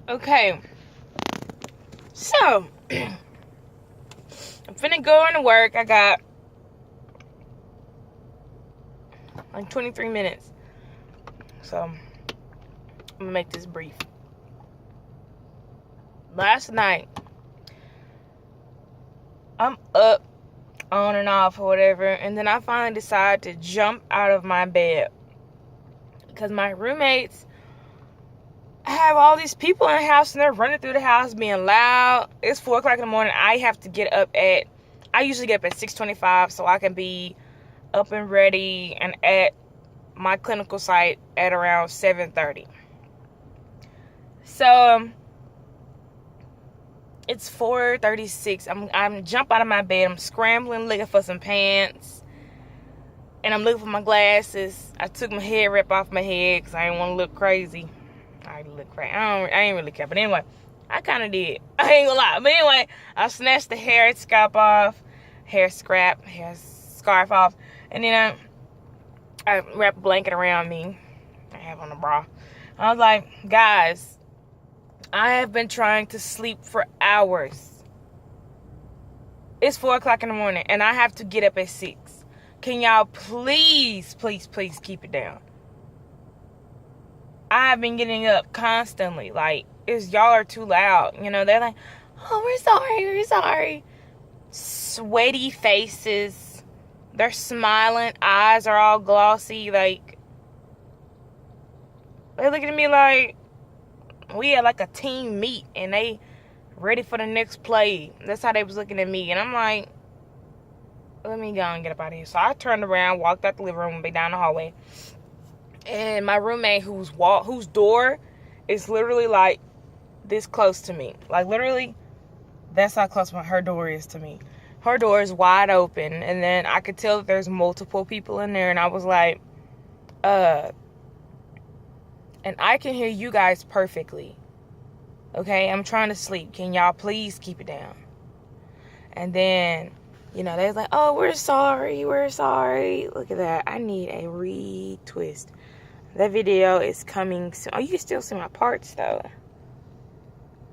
Okay, so I'm finna go into work. I got like 23 minutes, so I'm gonna make this brief. Last night, I'm up on and off or whatever, and then I finally decided to jump out of my bed because my roommates have all these people in the house and they're running through the house being loud. It's 4 o'clock in the morning. I usually get up at 6:25 so I can be up and ready and at my clinical site at around 7:30. So it's 4:36. I'm jump out of my bed. I'm scrambling, looking for some pants, and I'm looking for my glasses. I took my hair wrap off my head because I didn't want to look crazy. I look crazy. I ain't really care. But anyway, I kind of did. I ain't gonna lie. But anyway, I snatched the hair scarf off, and then I wrapped a blanket around me. I have on a bra. I was like, guys, I have been trying to sleep for hours. It's 4 o'clock in the morning, and I have to get up at 6. Can y'all please keep it down? I have been getting up constantly. Like, y'all are too loud. You know, they're like, oh, we're sorry. Sweaty faces. They're smiling. Eyes are all glossy. Like, they're looking at me like we had like a team meet and they ready for the next play. That's how they was looking at me. And I'm like, let me go and get up out of here. So I turned around, walked out the living room, and be down the hallway. And my roommate, whose door is literally like this close to me. Like, literally, that's how close her door is to me. Her door is wide open. And then I could tell that there's multiple people in there. And I was like, and I can hear you guys perfectly. Okay, I'm trying to sleep. Can y'all please keep it down? And then, you know, they was like, oh, we're sorry. Look at that. I need a retwist. That video is coming soon. Oh, you can still see my parts, though.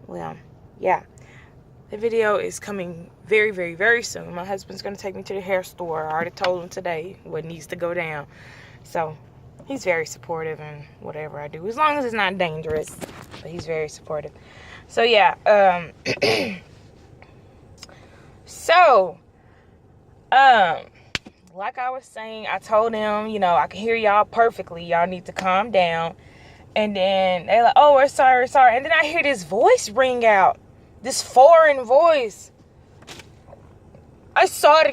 Well, yeah. The video is coming very, very, very soon. My husband's going to take me to the hair store. I already told him today what needs to go down. So, he's very supportive in whatever I do. As long as it's not dangerous. But he's very supportive. So, yeah. Like I was saying, I told them, you know, I can hear y'all perfectly. Y'all need to calm down. And then they're like, oh, we're sorry. And then I hear this voice ring out. This foreign voice. I'm sorry,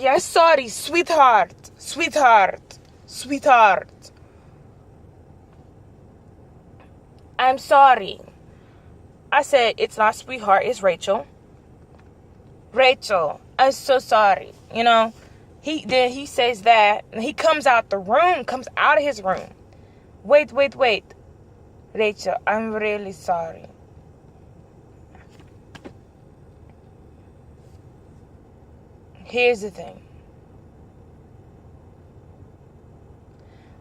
sweetheart. I'm sorry. I said, it's not sweetheart, it's Rachel. Rachel, I'm so sorry. You know, he says that, and he comes out of his room. Wait. Rachel, I'm really sorry. Here's the thing.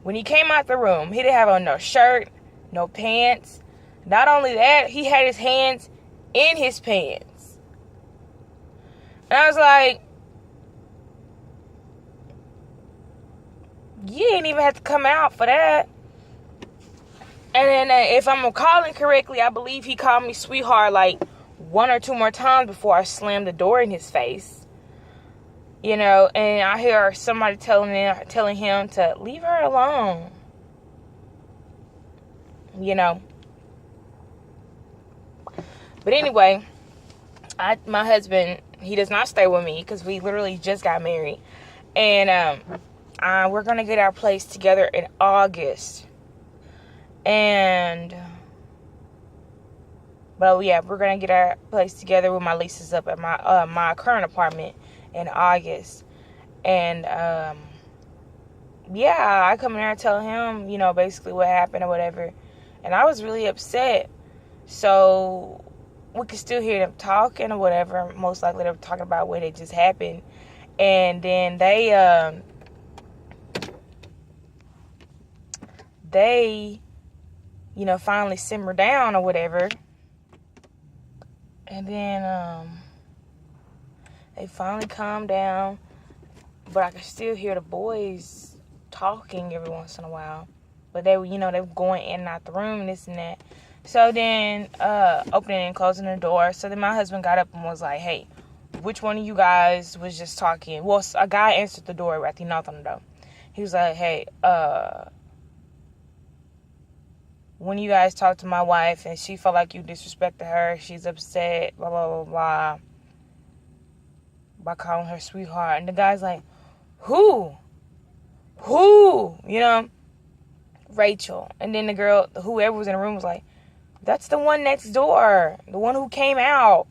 When he came out the room, he didn't have on no shirt, no pants. Not only that, he had his hands in his pants. And I was like, you didn't even have to come out for that. And then if I'm recalling correctly, I believe he called me sweetheart like 1 or 2 more times before I slammed the door in his face. You know, and I hear somebody telling him to leave her alone. You know. But anyway, my husband, he does not stay with me because we literally just got married. And we're going to get our place together in August. But yeah, we're going to get our place together with my leases up at my current apartment in August. And yeah, I come in there and tell him, you know, basically what happened or whatever. And I was really upset. So we could still hear them talking or whatever. Most likely they were talking about what had just happened. And then they, you know, finally simmer down or whatever. And then they finally calmed down, but I could still hear the boys talking every once in a while. But they were, they were going in and out the room, this and that. So then, opening and closing the door. So then my husband got up and was like, hey, which one of you guys was just talking? Well, a guy answered the door after he knocked on the door. He was like, hey, when you guys talked to my wife and she felt like you disrespected her, she's upset, blah, blah, blah, blah, by calling her sweetheart. And the guy's like, who? Rachel. And then the girl, whoever was in the room, was like, that's the one next door, the one who came out.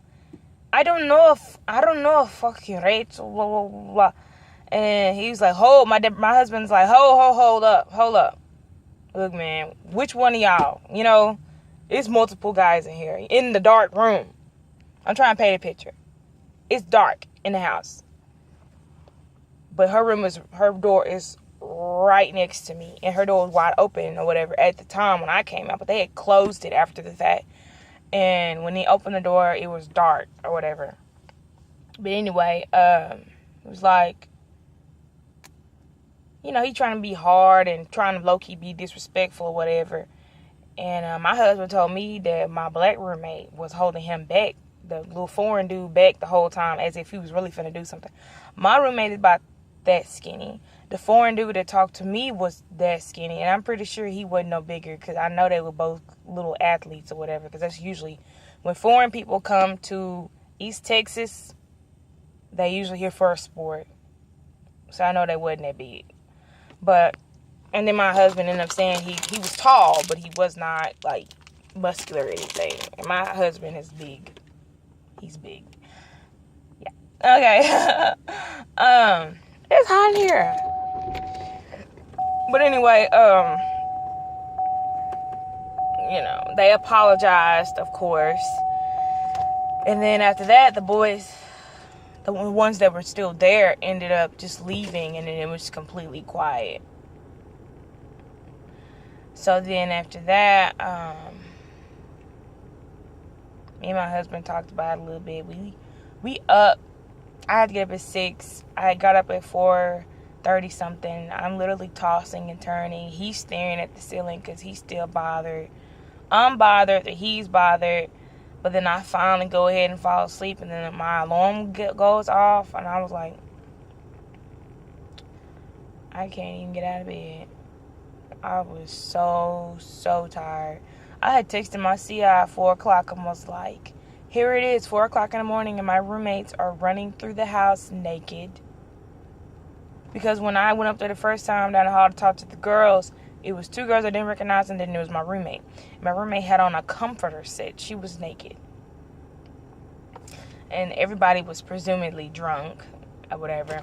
I don't know if fucking Rachel, blah, blah, blah, blah. And he was like, my husband's like, hold up. Look, man, which one of y'all? It's multiple guys in here, in the dark room. I'm trying to paint a picture. It's dark in the house. But her door is right next to me, and her door was wide open or whatever at the time when I came out, but they had closed it after the fact. And when they opened the door, it was dark or whatever. But anyway, it was like, he trying to be hard and trying to low-key be disrespectful or whatever. And my husband told me that my black roommate was holding him back, the little foreign dude back the whole time, as if he was really finna do something. My roommate is about that skinny. The foreign dude that talked to me was that skinny, and I'm pretty sure he wasn't no bigger, because I know they were both little athletes or whatever, because that's usually when foreign people come to East Texas, they usually here for a sport. So I know they wasn't that big. And then my husband ended up saying he was tall, but he was not, like, muscular or anything. And my husband is big. He's big. Yeah. Okay. It's hot in here. But anyway, they apologized, of course. And then after that, the boys, the ones that were still there, ended up just leaving, and then it was completely quiet. So then after that, me and my husband talked about it a little bit. We up. I had to get up at 6. I got up at 4:30 something. I'm literally tossing and turning. He's staring at the ceiling because he's still bothered. I'm bothered that he's bothered. But then I finally go ahead and fall asleep, and then my alarm goes off, and I was like, I can't even get out of bed. I was so tired. I had texted my C.I at 4 o'clock and was like, here it is, 4 o'clock in the morning, and my roommates are running through the house naked. Because when I went up there the first time down the hall to talk to the girls, it was 2 girls I didn't recognize, and then it was my roommate. My roommate had on a comforter set. She was naked. And everybody was presumably drunk or whatever.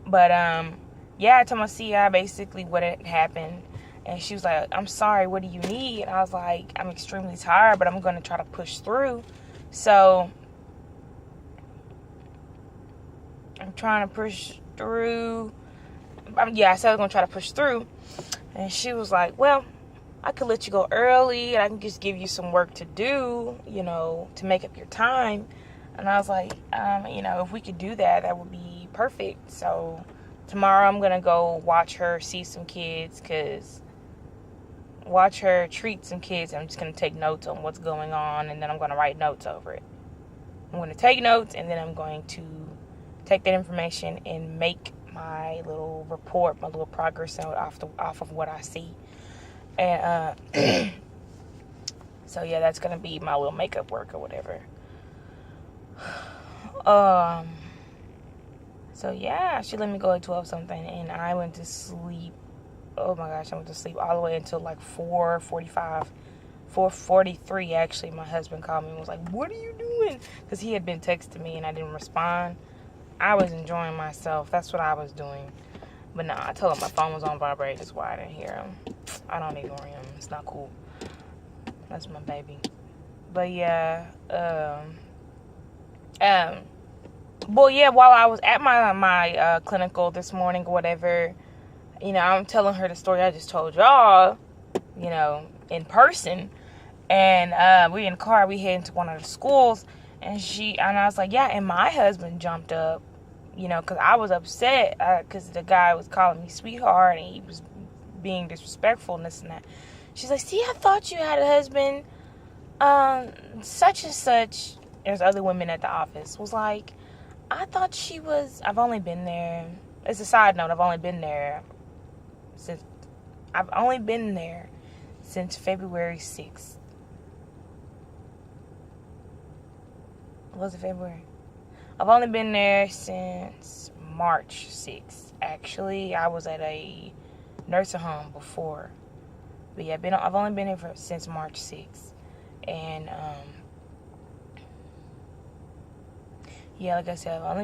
But, I told my C.I basically what had happened. And she was like, I'm sorry, what do you need? And I was like, I'm extremely tired, but I'm going to try to push through. So, I'm trying to push through. I said I was going to try to push through. And she was like, well, I could let you go early, and I can just give you some work to do, to make up your time. And I was like, if we could do that, that would be perfect. So, tomorrow I'm going to go watch her see some kids, watch her treat some kids. I'm just going to take notes on what's going on, and then I'm going to write notes over it. I'm going to take notes, and then I'm going to take that information and make my little report, my little progress note off of what I see. And so yeah, that's going to be my little makeup work or whatever. So yeah, she let me go at 12 something, and I went to sleep. Oh my gosh, I went to sleep all the way until like 4:45, 4:43 actually. My husband called me and was like, what are you doing? Because he had been texting me and I didn't respond. I was enjoying myself. That's what I was doing. But no, I told him my phone was on vibrate. That's why I didn't hear him. I don't ignore him. It's not cool. That's my baby. But yeah, while I was at my clinical this morning or whatever, I'm telling her the story I just told y'all, in person. And we in the car, we heading to one of the schools, And I was like, yeah, and my husband jumped up, because I was upset because the guy was calling me sweetheart and he was being disrespectful and this and that. She's like, see, I thought you had a husband, such and such. There's other women at the office. Was like, I thought I've only been there. It's a side note. I've only been there since February 6th. Was it February? I've only been there since March 6th. Actually, I was at a nursing home before. But yeah, I've only been here since March 6th. And, yeah, like I said, I've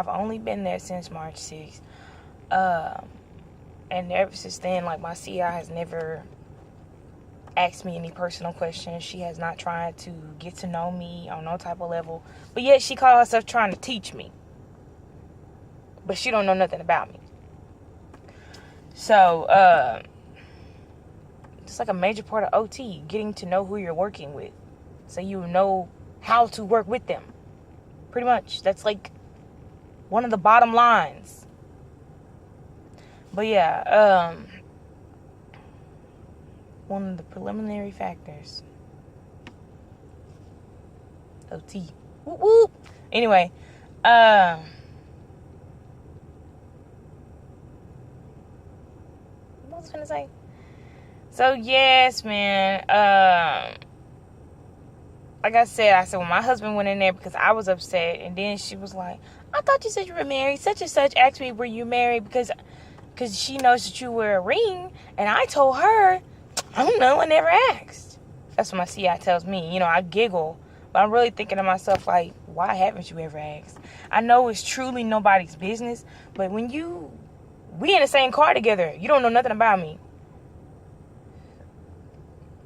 only been there since March 6th. And ever since then, like, my C.I has never asked me any personal questions. She has not tried to get to know me on no type of level. But yet she calls herself trying to teach me. But she don't know nothing about me. So, it's like a major part of OT, getting to know who you're working with. So you know how to work with them. Pretty much. That's like one of the bottom lines. But yeah, one of the preliminary factors. OT. Whoop whoop. Anyway, what was I gonna say? So yes, man. Like I said when my husband went in there because I was upset, and then she was like, I thought you said you were married. Such and such asked me, were you married? Because she knows that you wear a ring. And I told her, I don't know, I never asked. That's what my CI tells me. I giggle. But I'm really thinking to myself, like, why haven't you ever asked? I know it's truly nobody's business. But when we in the same car together, you don't know nothing about me.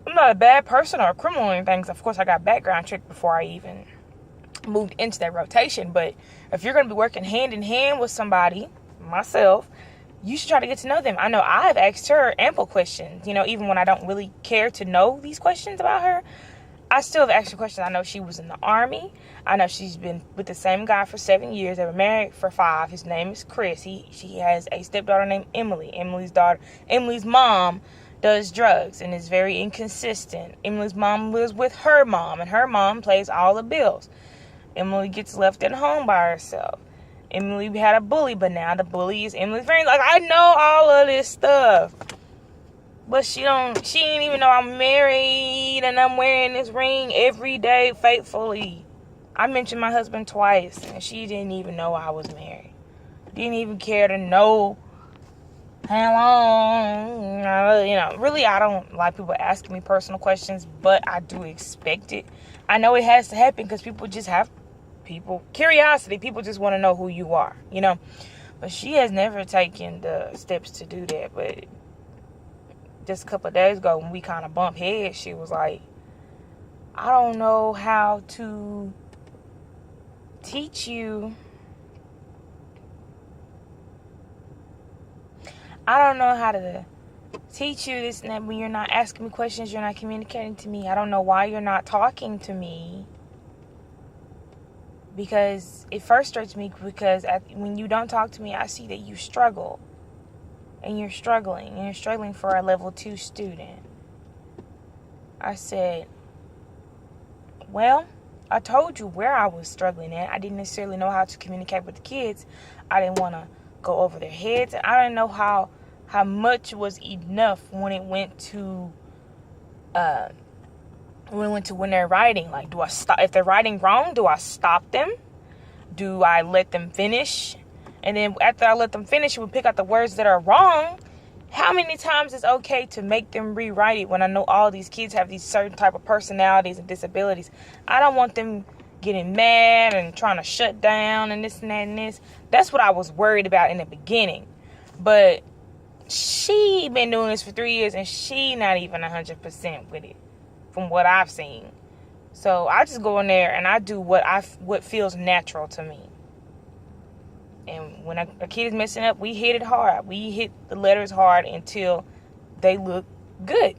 I'm not a bad person or a criminal or anything. Of course, I got background checked before I even moved into that rotation. But if you're going to be working hand in hand with somebody, myself, you should try to get to know them. I know I've asked her ample questions. Even when I don't really care to know these questions about her, I still have asked her questions. I know she was in the Army. I know she's been with the same guy for 7 years. They were married for 5. His name is Chris. She has a stepdaughter named Emily. Emily's mom does drugs and is very inconsistent. Emily's mom lives with her mom, and her mom pays all the bills. Emily gets left at home by herself. Emily had a bully, but now the bully is Emily's friend. Like, I know all of this stuff. But she ain't even know I'm married and I'm wearing this ring every day faithfully. I mentioned my husband twice, and she didn't even know I was married. Didn't even care to know how long. Really, I don't like people asking me personal questions, but I do expect it. I know it has to happen because people just have curiosity. People just want to know who you are, But she has never taken the steps to do that. But just a couple of days ago, when we kind of bumped heads, she was like, I don't know how to teach you. I don't know how to teach you this and that when you're not asking me questions, you're not communicating to me. I don't know why you're not talking to me. Because it frustrates me because when you don't talk to me, I see that you struggle. And you're struggling. And you're struggling for a level 2 student. I said, well, I told you where I was struggling at. I didn't necessarily know how to communicate with the kids. I didn't want to go over their heads. And I didn't know how much was enough when it went to when they're writing. Like, do I stop? If they're writing wrong, do I stop them? Do I let them finish? And then after I let them finish, we pick out the words that are wrong. How many times is okay to make them rewrite it when I know all these kids have these certain type of personalities and disabilities? I don't want them getting mad and trying to shut down and this and that and this. That's what I was worried about in the beginning. But she been doing this for 3 years and she not even 100% with it from what I've seen. So I just go in there and I do what feels natural to me. And when a kid is messing up, we hit it hard. We hit the letters hard until they look good.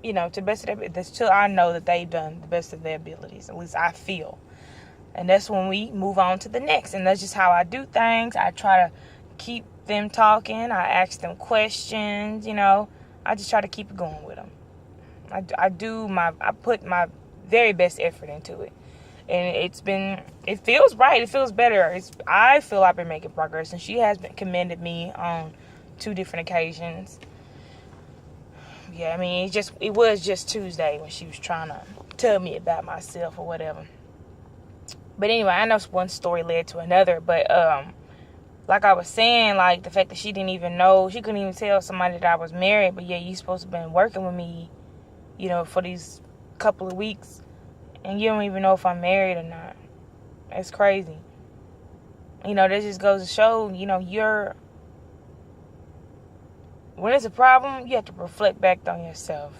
you know, to the best of their, I know that they've done the best of their abilities. At least I feel. And that's when we move on to the next. And that's just how I do things. I try to keep them talking. I ask them questions, you know. I just try to keep it going with them. I put my very best effort into it. And it feels right. It feels better. I feel I've been making progress. And she has commended me on 2 different occasions. Yeah, I mean, it was just Tuesday when she was trying to tell me about myself or whatever. But anyway, I know one story led to another. But like I was saying, like the fact that she didn't even know, she couldn't even tell somebody that I was married. But yeah, you supposed to have been working with me, you know, for these couple of weeks, and you don't even know if I'm married or not. It's crazy. You know, that just goes to show, you know, when it's a problem, you have to reflect back on yourself.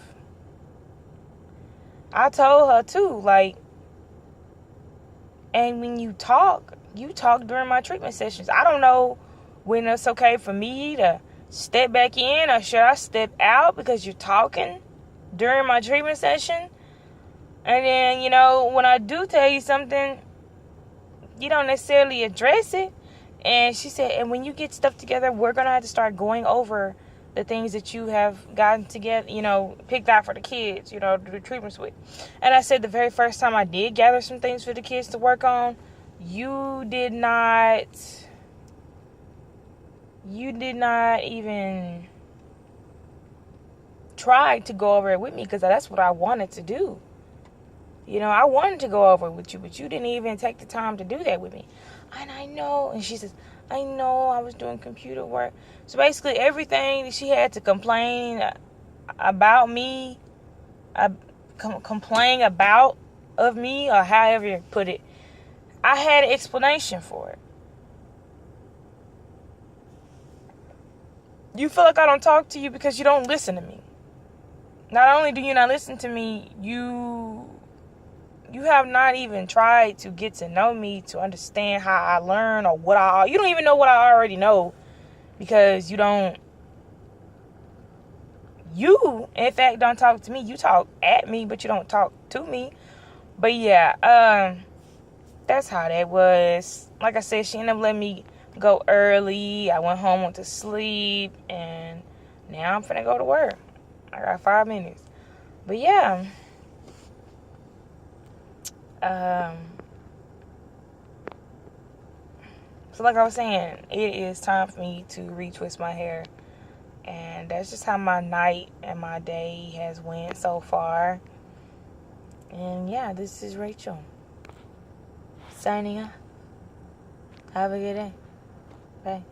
I told her too, like, and when you talk during my treatment sessions. I don't know when it's okay for me to step back in or should I step out because you're talking during my treatment session. And then, you know, when I do tell you something, you don't necessarily address it. And she said, and when you get stuff together, we're going to have to start going over the things that you have gotten together, you know, picked out for the kids, you know, to do treatments with. And I said the very first time I did gather some things for the kids to work on, you did not even try to go over it with me because that's what I wanted to do. You know, I wanted to go over it with you, but you didn't even take the time to do that with me. And I know, and she says, I know I was doing computer work. So basically everything that she had to complain about me, complain about of me, or however you put it, I had an explanation for it. You feel like I don't talk to you because you don't listen to me. Not only do you not listen to me, you have not even tried to get to know me, to understand how I learn or you don't even know what I already know because you in fact don't talk to me. You talk at me, but you don't talk to me. But yeah, that's how that was. Like I said, she ended up letting me go early. I went home, went to sleep, and now I'm finna go to work. I got 5 minutes. But yeah. So like I was saying, it is time for me to retwist my hair. And that's just how my night and my day has went so far. And yeah, this is Rachel. Signing off. Have a good day. Bye.